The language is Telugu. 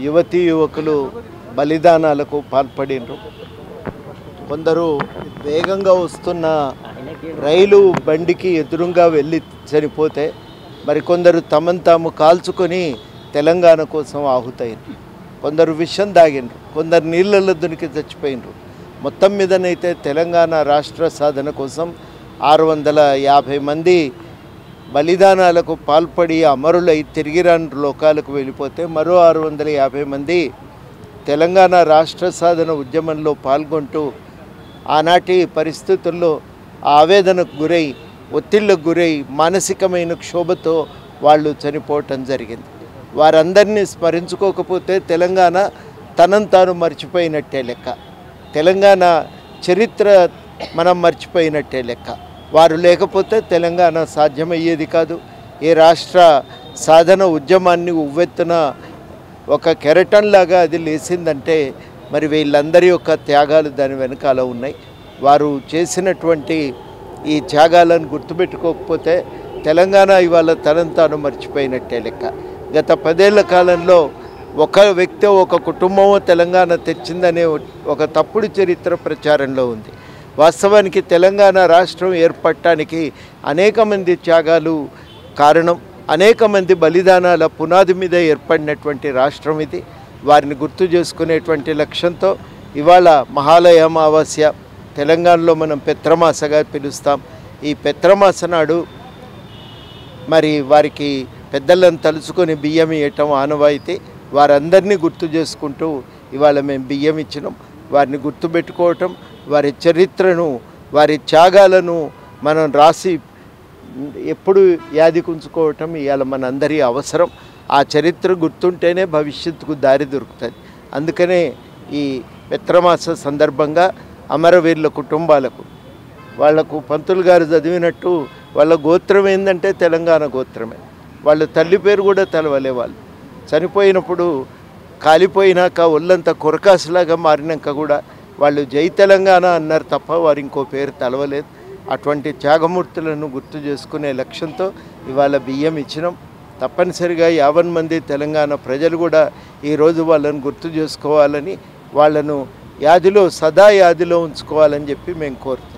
యువతీ యువకులు బలిదానాలకు పాల్పడినరు. కొందరు వేగంగా వస్తున్న రైలు బండికి ఎదురుగా వెళ్ళి చనిపోతే మరికొందరు తమను తాము కాల్చుకొని తెలంగాణ కోసం ఆహుతయ్యారు. కొందరు విషం తాగినరు, కొందరు నీళ్ళల్లో దునికి చచ్చిపోయినరు. మొత్తం మీదనైతే తెలంగాణ రాష్ట్ర సాధన కోసం 650 మంది బలిదానాలకు పాల్పడి అమరులై తిరిగి రాని లోకాలకు వెళ్ళిపోతే మరో 650 మంది తెలంగాణ రాష్ట్ర సాధన ఉద్యమంలో పాల్గొంటూ ఆనాటి పరిస్థితుల్లో ఆవేదనకు గురై, ఒత్తిళ్లకు గురై, మానసికమైన క్షోభతో వాళ్ళు చనిపోవటం జరిగింది. వారందరినీ స్మరించుకోకపోతే తెలంగాణ తనను తాను మర్చిపోయినట్టే లెక్క. తెలంగాణ చరిత్ర మనం మర్చిపోయినట్టే లెక్క. వారు లేకపోతే తెలంగాణ సాధ్యమయ్యేది కాదు. ఏ రాష్ట్ర సాధన ఉద్యమాన్ని ఉవ్వెత్తున ఒక కెరటంలాగా అది లేచిందంటే మరి వీళ్ళందరి యొక్క త్యాగాలు దాని వెనకాల ఉన్నాయి. వారు చేసినటువంటి ఈ త్యాగాలను గుర్తుపెట్టుకోకపోతే తెలంగాణ ఇవాళ తనను తాను మర్చిపోయినట్టే లెక్క. గత 10 ఏళ్ల కాలంలో ఒక వ్యక్తి, ఒక కుటుంబమో తెలంగాణ తెచ్చిందనే ఒక తప్పుడు చరిత్ర ప్రచారంలో ఉంది. వాస్తవానికి తెలంగాణ రాష్ట్రం ఏర్పడటానికి అనేక మంది త్యాగాలు కారణం, అనేక మంది బలిదానాల పునాది మీద ఏర్పడినటువంటి రాష్ట్రం ఇది. వారిని గుర్తు చేసుకునేటువంటి లక్ష్యంతో ఇవాళ మహాలయ అమావాస్య తెలంగాణలో మనం పెత్రమాసగా పిలుస్తాం. ఈ పెత్రమాస నాడు మరి వారికి పెద్దలను తలుచుకొని బియ్యం ఇవ్వటం ఆనవాయితీ. వారందరినీ గుర్తు చేసుకుంటూ ఇవాళ మేము బియ్యం ఇచ్చినాం. వారిని గుర్తుపెట్టుకోవటం, వారి చరిత్రను, వారి త్యాగాలను మనం రాసి ఎప్పుడు యాదికుంచుకోవటం ఇవాళ మనందరి అవసరం. ఆ చరిత్ర గుర్తుంటేనే భవిష్యత్తుకు దారి దొరుకుతుంది. అందుకనే ఈ పెత్రమాస సందర్భంగా అమరవీరుల కుటుంబాలకు, వాళ్లకు పంతులు గారు చదివినట్టు వాళ్ళ గోత్రం ఏంటంటే తెలంగాణ గోత్రమే. వాళ్ళ తల్లి పేరు కూడా తెలవలే. వాళ్ళు చనిపోయినప్పుడు కాలిపోయినాక ఒళ్ళంతా కొరకాసులాగా మారినాక కూడా వాళ్ళు జై తెలంగాణ అన్నారు తప్ప వారు ఇంకో పేరు తెలవలేదు. అటువంటి త్యాగమూర్తులను గుర్తు చేసుకునే లక్ష్యంతో ఇవాళ బియ్యం ఇచ్చినాం. తప్పనిసరిగా 50 మంది తెలంగాణ ప్రజలు కూడా ఈరోజు వాళ్ళను గుర్తు చేసుకోవాలని, వాళ్ళను యాదిలో సదా యాదిలో ఉంచుకోవాలని చెప్పి మేము కోరుతున్నాం.